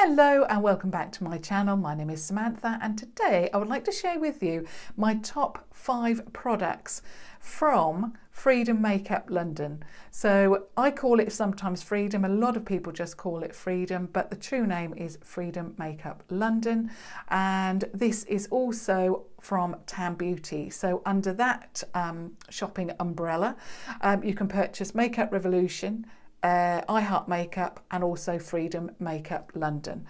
Hello and welcome back to my channel. My name is Samantha and today I would like to share with you my top 5 products from Freedom Makeup London. So I call it sometimes Freedom, a lot of people just call it Freedom, but the true name is Freedom Makeup London, and this is also from Tam Beauty. So under that shopping umbrella you can purchase Makeup Revolution, I Heart Makeup and also Freedom Makeup London.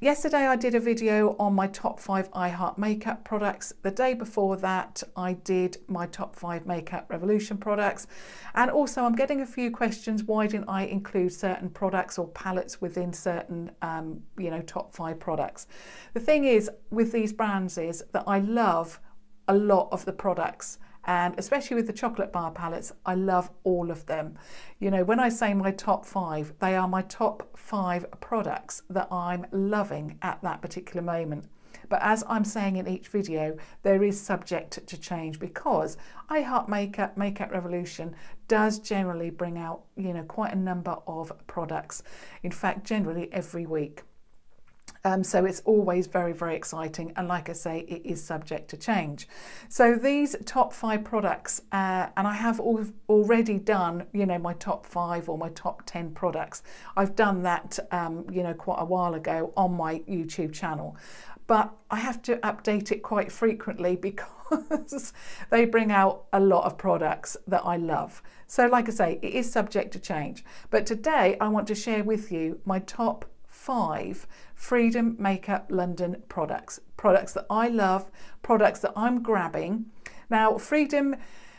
Yesterday I did a video on my top 5 I Heart Makeup products. The day before that I did my top 5 Makeup Revolution products, and also I'm getting a few questions, why didn't I include certain products or palettes within certain top 5 products. The thing is with these brands is that I love a lot of the products, and especially with the chocolate bar palettes, I love all of them. You know, when I say my top 5, they are my top 5 products that I'm loving at that particular moment. But as I'm saying in each video, there is subject to change because I Heart Makeup, Makeup Revolution does generally bring out, quite a number of products. In fact, generally every week. So it's always very, very exciting, and like I say, it is subject to change. So these top 5 products, and I have already done, my top 5 or my top 10 products. I've done that, quite a while ago on my YouTube channel, but I have to update it quite frequently because they bring out a lot of products that I love. So like I say, it is subject to change. But today I want to share with you my top 5 Freedom Makeup London products that I love, products that I'm grabbing. Now Freedom,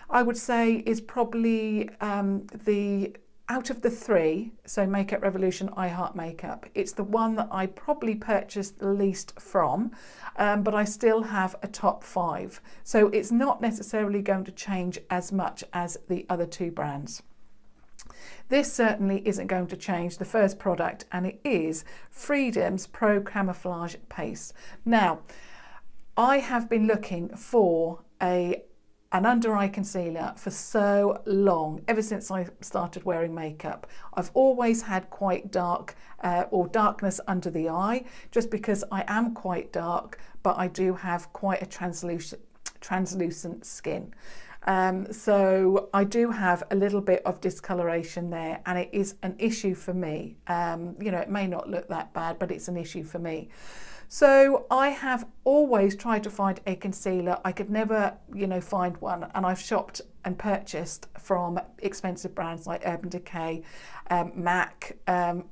I would say, is probably out of the 3, so Makeup Revolution, I Heart Makeup, it's the one that I probably purchased the least from, but I still have a top 5, so it's not necessarily going to change as much as the other 2 brands. This certainly isn't going to change, the first product, and it is Freedom's Pro Camouflage Paste. Now, I have been looking for an under eye concealer for so long, ever since I started wearing makeup. I've always had quite dark or darkness under the eye, just because I am quite dark, but I do have quite a translucent skin. So I do have a little bit of discoloration there, and it is an issue for me. It may not look that bad, but it's an issue for me. So I have always tried to find a concealer. I could never, find one, and I've shopped and purchased from expensive brands like Urban Decay, MAC,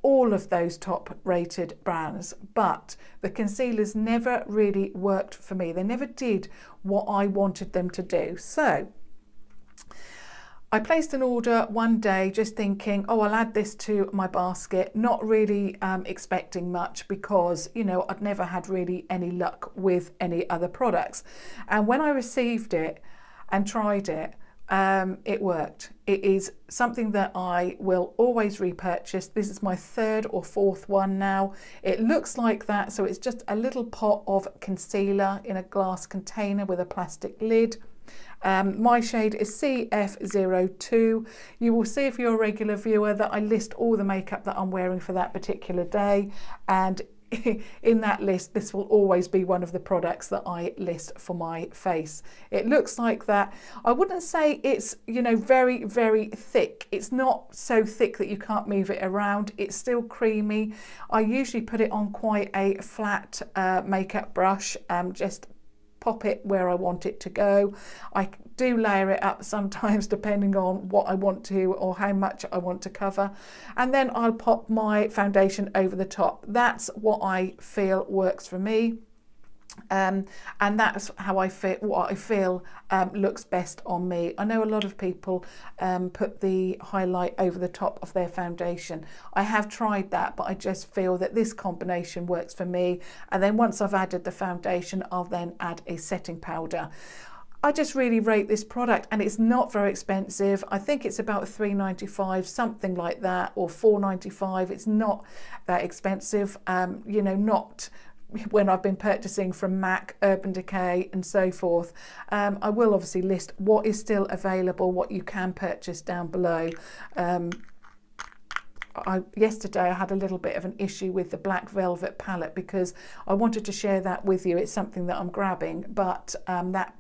all of those top rated brands, but the concealers never really worked for me. They never did what I wanted them to do. So I placed an order one day just thinking, oh, I'll add this to my basket, not really expecting much because, I'd never had really any luck with any other products. And when I received it and tried it, it worked. It is something that I will always repurchase. This is my 3rd or 4th one now. It looks like that, so it's just a little pot of concealer in a glass container with a plastic lid. My shade is CF02. You will see if you're a regular viewer that I list all the makeup that I'm wearing for that particular day, and in that list this will always be one of the products that I list for my face. It looks like that. I wouldn't say it's very, very thick. It's not so thick that you can't move it around. It's still creamy. I usually put it on quite a flat makeup brush, just pop it where I want it to go. I do layer it up sometimes depending on what I want to or how much I want to cover, and then I'll pop my foundation over the top. That's what I feel works for me. And that's how I fit what I feel looks best on me. I know a lot of people put the highlight over the top of their foundation. I have tried that, but I just feel that this combination works for me. And then once I've added the foundation, I'll then add a setting powder. I just really rate this product, and it's not very expensive. I think it's about £3.95, something like that, or £4.95. It's not that expensive, not when I've been purchasing from MAC, Urban Decay and so forth. I will obviously list what is still available, what you can purchase down below. yesterday I had a little bit of an issue with the Black Velvet palette because I wanted to share that with you. It's something that I'm grabbing, but that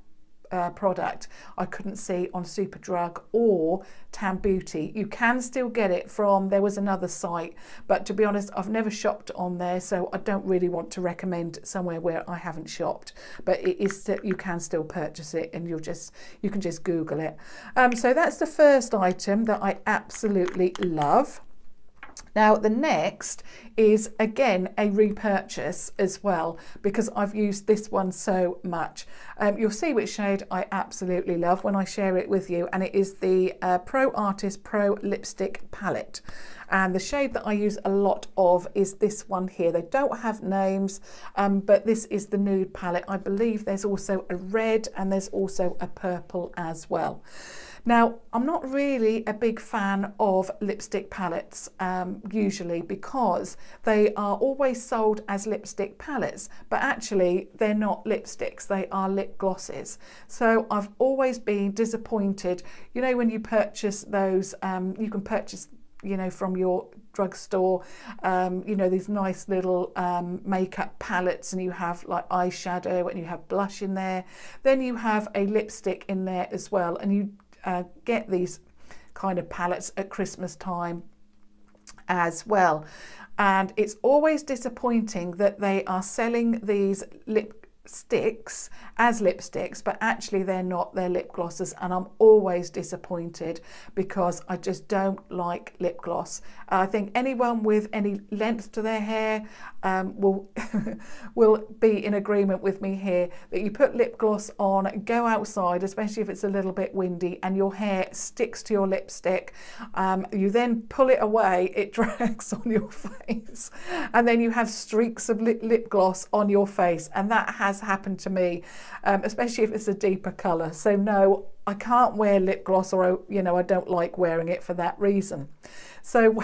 product I couldn't see on Superdrug or Tam Beauty. You can still get it from, there was another site, but to be honest, I've never shopped on there, so I don't really want to recommend somewhere where I haven't shopped. But it is, you can still purchase it, and you can just Google it. So that's the first item that I absolutely love. Now the next is again a repurchase as well, because I've used this one so much. You'll see which shade I absolutely love when I share it with you, and it is the Pro Artist Pro Lipstick Palette. And the shade that I use a lot of is this one here. They don't have names, but this is the nude palette. I believe there's also a red and there's also a purple as well. Now, I'm not really a big fan of lipstick palettes usually, because they are always sold as lipstick palettes, but actually they're not lipsticks, they are lip glosses. So I've always been disappointed. You know, when you purchase those, you can purchase, you know, from your drugstore, you know, these nice little makeup palettes, and you have like eyeshadow and you have blush in there, then you have a lipstick in there as well, and you get these kind of palettes at Christmas time as well. And it's always disappointing that they are selling these lipsticks as lipsticks, but actually they're not, they're lip glosses, and I'm always disappointed because I just don't like lip gloss. I think anyone with any length to their hair will be in agreement with me here that you put lip gloss on, go outside, especially if it's a little bit windy, and your hair sticks to your lipstick. You then pull it away, it drags on your face, and then you have streaks of lip gloss on your face, and that has happened to me, especially if it's a deeper colour. So no, I can't wear lip gloss, or, you know, I don't like wearing it for that reason. So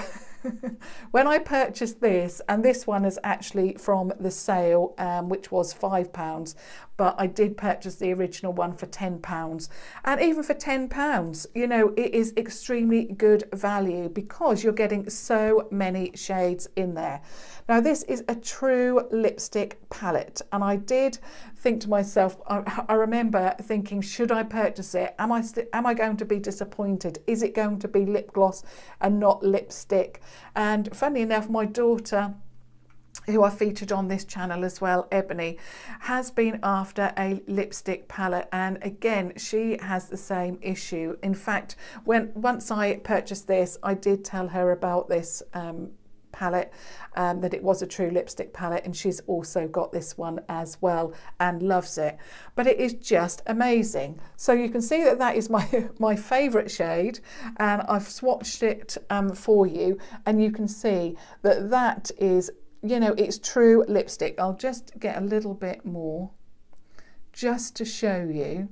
when I purchased this, and this one is actually from the sale, which was £5, but I did purchase the original one for £10. And even for £10, you know, it is extremely good value because you're getting so many shades in there. Now this is a true lipstick palette, and I did think to myself, I remember thinking, should I purchase it? Am I going to be disappointed? Is it going to be lip gloss and not lipstick? And funnily enough, my daughter, who I featured on this channel as well, Ebony, has been after a lipstick palette, and again she has the same issue. In fact, once I purchased this, I did tell her about this palette, that it was a true lipstick palette, and she's also got this one as well and loves it. But it is just amazing. So you can see that that is my favorite shade, and I've swatched it for you, and you can see that that is, you know, it's true lipstick. I'll just get a little bit more just to show you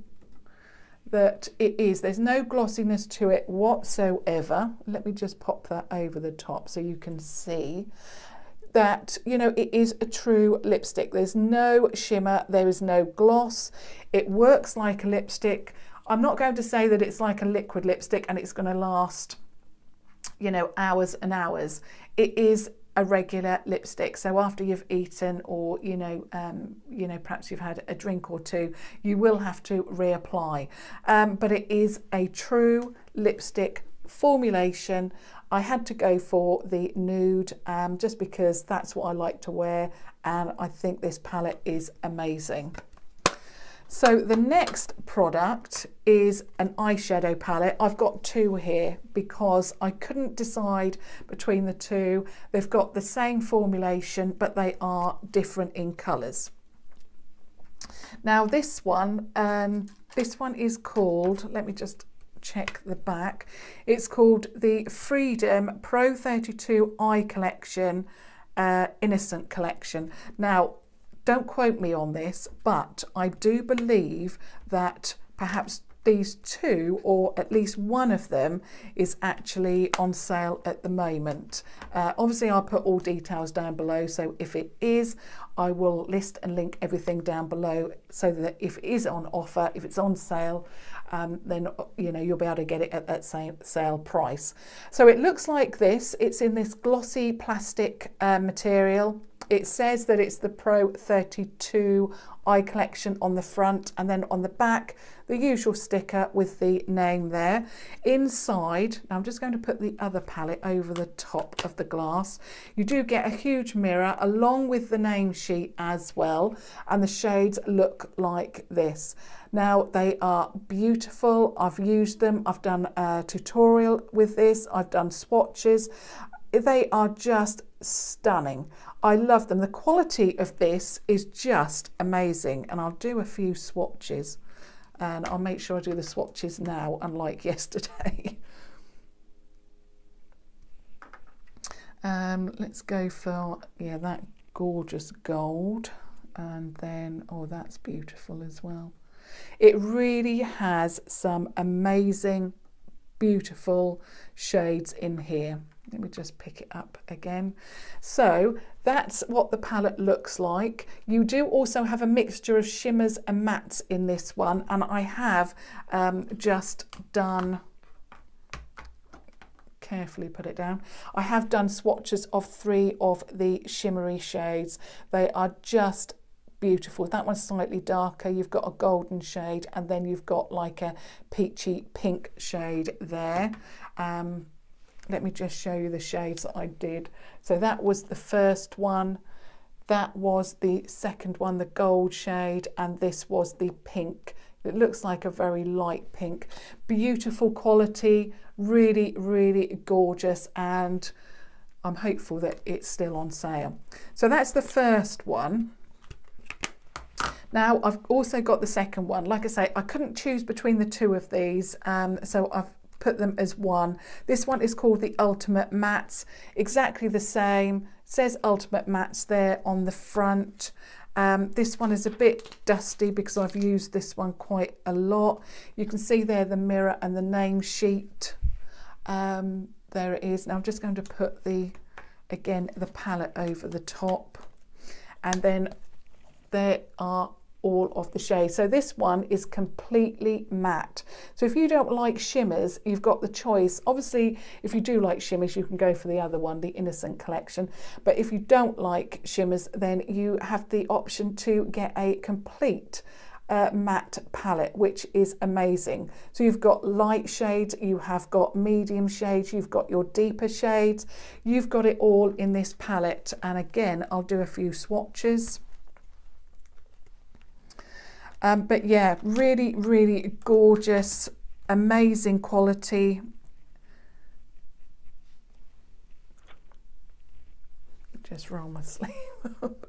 that it is, there's no glossiness to it whatsoever. Let me just pop that over the top so you can see that, you know, it is a true lipstick. There's no shimmer, there is no gloss. It works like a lipstick. I'm not going to say that it's like a liquid lipstick and it's going to last, you know, hours and hours. It is a regular lipstick, so after you've eaten, or you know, perhaps you've had a drink or two, you will have to reapply. But it is a true lipstick formulation. I had to go for the nude just because that's what I like to wear, and I think this palette is amazing. So the next product is an eyeshadow palette. I've got two here because I couldn't decide between the two. They've got the same formulation, but they are different in colours. Now this one is called, let me just check the back. It's called the Freedom Pro 32 Eye Collection, Innocent Collection. Now, don't quote me on this, but I do believe that perhaps these two, or at least one of them, is actually on sale at the moment. Obviously I'll put all details down below, so if it is, I will list and link everything down below, so that if it is on offer, if it's on sale, then you know you'll be able to get it at that same sale price. So it looks like this. It's in this glossy plastic material. It says that it's the Pro 32 eye collection on the front, and then on the back the usual sticker with the name there. Inside, now I'm just going to put the other palette over the top of the glass. You do get a huge mirror along with the name sheet as well, and the shades look like this. Now they are beautiful. I've used them. I've done a tutorial with this. I've done swatches. They are just stunning. I love them. The quality of this is just amazing, and I'll do a few swatches, and I'll make sure I do the swatches now, unlike yesterday. Let's go for, yeah, that gorgeous gold, and then, oh, that's beautiful as well. It really has some amazing, beautiful shades in here. Let me just pick it up again. So that's what the palette looks like. You do also have a mixture of shimmers and mattes in this one, and I have just done, carefully put it down, I have done swatches of 3 of the shimmery shades. They are just beautiful. That one's slightly darker. You've got a golden shade, and then you've got like a peachy pink shade there. Let me just show you the shades that I did. So that was the first one, that was the second one, the gold shade, and this was the pink. It looks like a very light pink. Beautiful quality, really, really gorgeous, and I'm hopeful that it's still on sale. So that's the first one. Now I've also got the second one. Like I say, I couldn't choose between the two of these, so I've put them as one. This one is called the Ultimate Mattes, exactly the same. It says Ultimate Mattes there on the front. This one is a bit dusty because I've used this one quite a lot. You can see there the mirror and the name sheet. There it is. Now I'm just going to put the palette over the top, and then there are all of the shades. So this one is completely matte. So if you don't like shimmers, you've got the choice. Obviously, if you do like shimmers, you can go for the other one, the Innocent collection. But if you don't like shimmers, then you have the option to get a complete matte palette, which is amazing. So you've got light shades, you have got medium shades, you've got your deeper shades, you've got it all in this palette. And again, I'll do a few swatches. But yeah, really, really gorgeous, amazing quality. Just roll my sleeve up.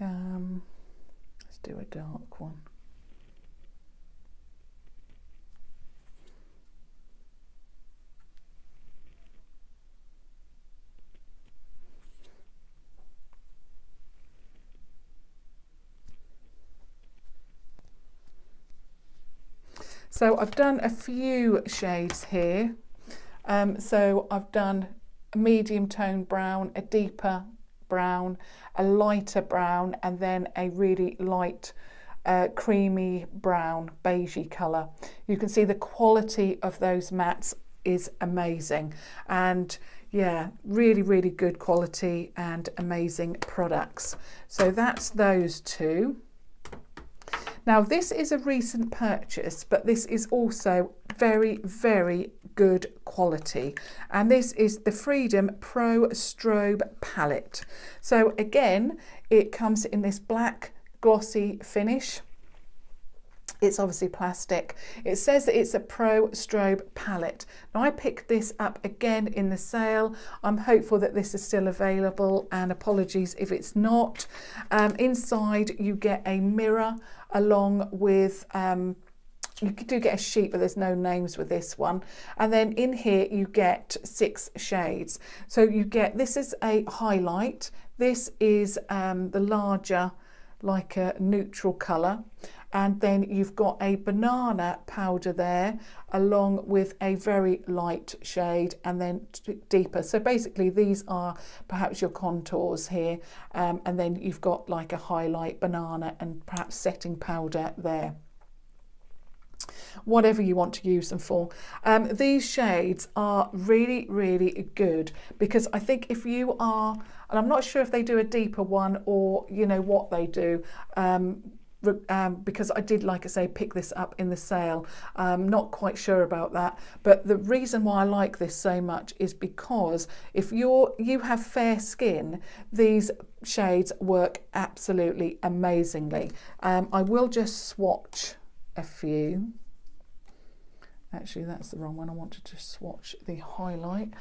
Let's do a dark one. So I've done a few shades here. So I've done a medium tone brown, a deeper brown, a lighter brown, and then a really light creamy brown, beigey colour. You can see the quality of those mattes is amazing, and yeah, really, really good quality and amazing products. So that's those two. Now this is a recent purchase, but this is also very, very good quality. And this is the Freedom Pro Strobe Palette. So again, it comes in this black glossy finish. It's obviously plastic. It says that it's a Pro Strobe Palette. Now I picked this up again in the sale. I'm hopeful that this is still available, and apologies if it's not. Inside you get a mirror along with, you do get a sheet, but there's no names with this one. And then in here you get 6 shades. So you get, this is a highlight. This is the larger, like a neutral colour. and then you've got a banana powder there along with a very light shade and then deeper. So basically these are perhaps your contours here, and then you've got like a highlight banana and perhaps setting powder there. Whatever you want to use them for. These shades are really, really good, because I think if you are, and I'm not sure if they do a deeper one or you know what they do, because I did, like I say, pick this up in the sale. Not quite sure about that, but the reason why I like this so much is because if you have fair skin, these shades work absolutely amazingly. I will just swatch a few. Actually, that's the wrong one. I wanted to swatch the highlight.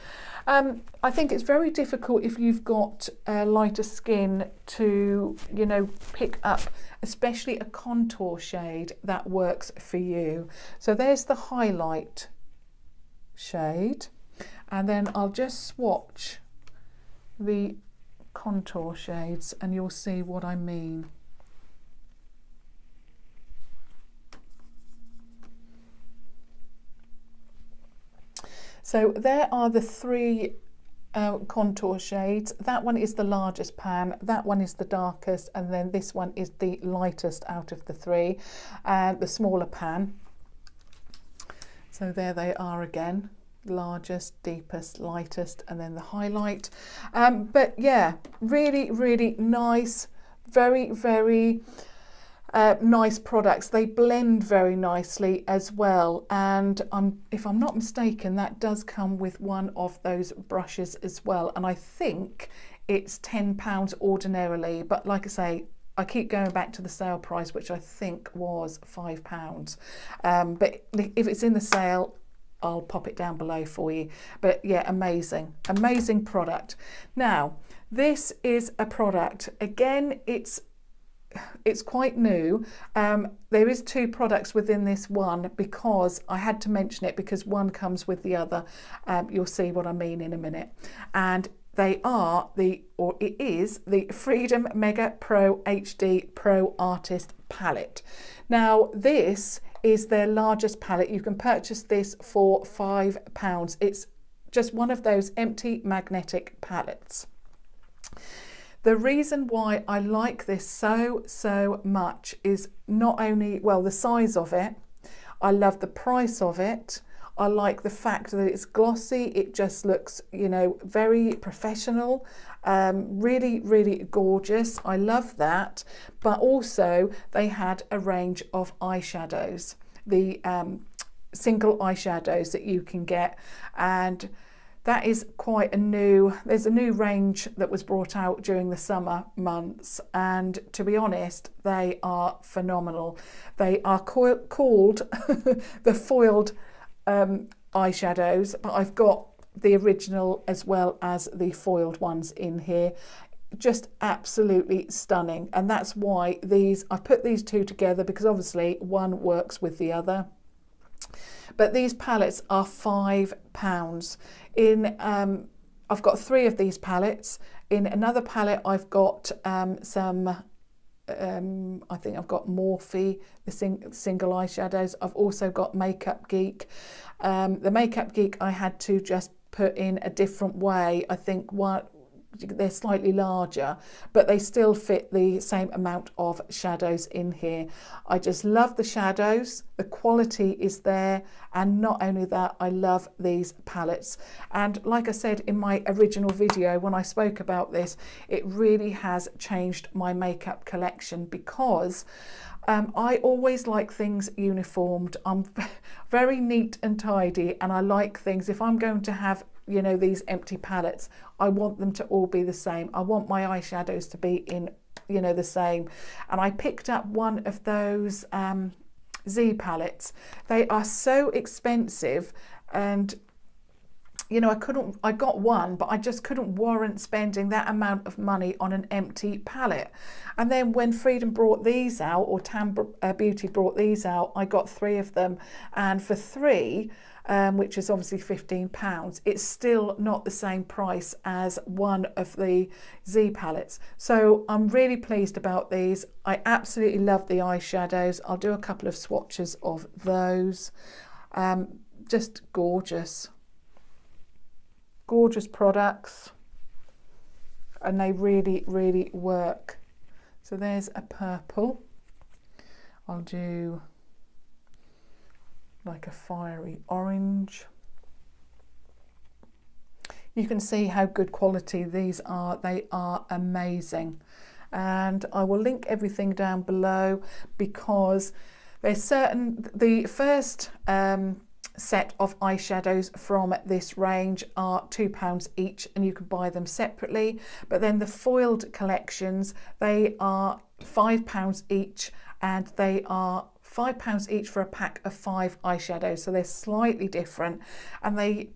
I think it's very difficult if you've got lighter skin to, you know, pick up, especially a contour shade that works for you. So there's the highlight shade, and then I'll just swatch the contour shades and you'll see what I mean. So there are the three contour shades. That one is the largest pan, that one is the darkest, and then this one is the lightest out of the three, the smaller pan. So there they are again, largest, deepest, lightest, and then the highlight. But yeah, really, really nice, very, very nice products. They blend very nicely as well, and if I'm not mistaken, that does come with one of those brushes as well, and I think it's £10 ordinarily, but like I say, I keep going back to the sale price, which I think was £5, but if it's in the sale, I'll pop it down below for you. But yeah, amazing product. Now this is a product, again, it's quite new. There is two products within this one, because I had to mention it because one comes with the other. You'll see what I mean in a minute. And they are it is the Freedom Mega Pro HD Pro Artist Palette. Now this is their largest palette. You can purchase this for £5. It's just one of those empty magnetic palettes. The reason why I like this so much is not only, well, the size of it, I love the price of it, I like the fact that it's glossy, it just looks, you know, very professional, really, really gorgeous. I love that. But also they had a range of eyeshadows, the single eyeshadows that you can get, and that is quite there's a new range that was brought out during the summer months, and to be honest, they are phenomenal. They are called the foiled eyeshadows, but I've got the original as well as the foiled ones in here. Just absolutely stunning, and that's why I put these two together, because obviously one works with the other. But these palettes are £5. I've got 3 of these palettes. In another palette I've got some I think I've got Morphe, the single eyeshadows. I've also got Makeup Geek. The Makeup Geek I had to just put in a different way. I think they're slightly larger, but they still fit the same amount of shadows in here. I just love the shadows, the quality is there, and not only that, I love these palettes. And like I said in my original video when I spoke about this, it really has changed my makeup collection, because I always like things uniformed. I'm very neat and tidy, and I like things, if I'm going to have, you know, these empty palettes, I want them to all be the same. I want my eyeshadows to be in, you know, the same. And I picked up one of those Z palettes. They are so expensive, and you know, I got one, but I just couldn't warrant spending that amount of money on an empty palette. And then when Freedom brought these out, or Tam Beauty brought these out, I got 3 of them, and for 3 which is obviously £15, it's still not the same price as one of the Z palettes. So I'm really pleased about these. I absolutely love the eyeshadows. I'll do a couple of swatches of those. Just gorgeous. Gorgeous products. And they really, really work. So there's a purple. I'll do like a fiery orange. You can see how good quality these are. They are amazing. And I will link everything down below because there's certain, the first set of eyeshadows from this range are £2 each and you can buy them separately, but then the foiled collections, they are £5 each and they are £5 each for a pack of 5 eyeshadows, so they're slightly different, and they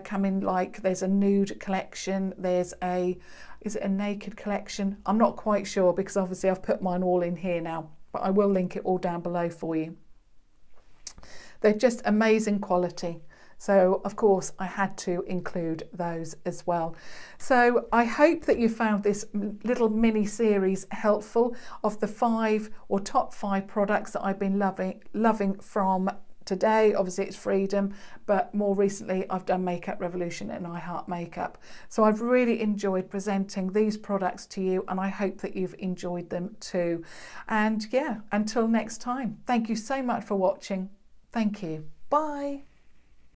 come in like, there's a nude collection, there's a, is it a naked collection? I'm not quite sure because obviously I've put mine all in here now, but I will link it all down below for you. They're just amazing quality. So of course I had to include those as well. So I hope that you found this little mini series helpful of the 5 or top 5 products that I've been loving from today. Obviously it's Freedom, but more recently I've done Makeup Revolution and I Heart Makeup. So I've really enjoyed presenting these products to you and I hope that you've enjoyed them too. And yeah, until next time, thank you so much for watching. Thank you. Bye.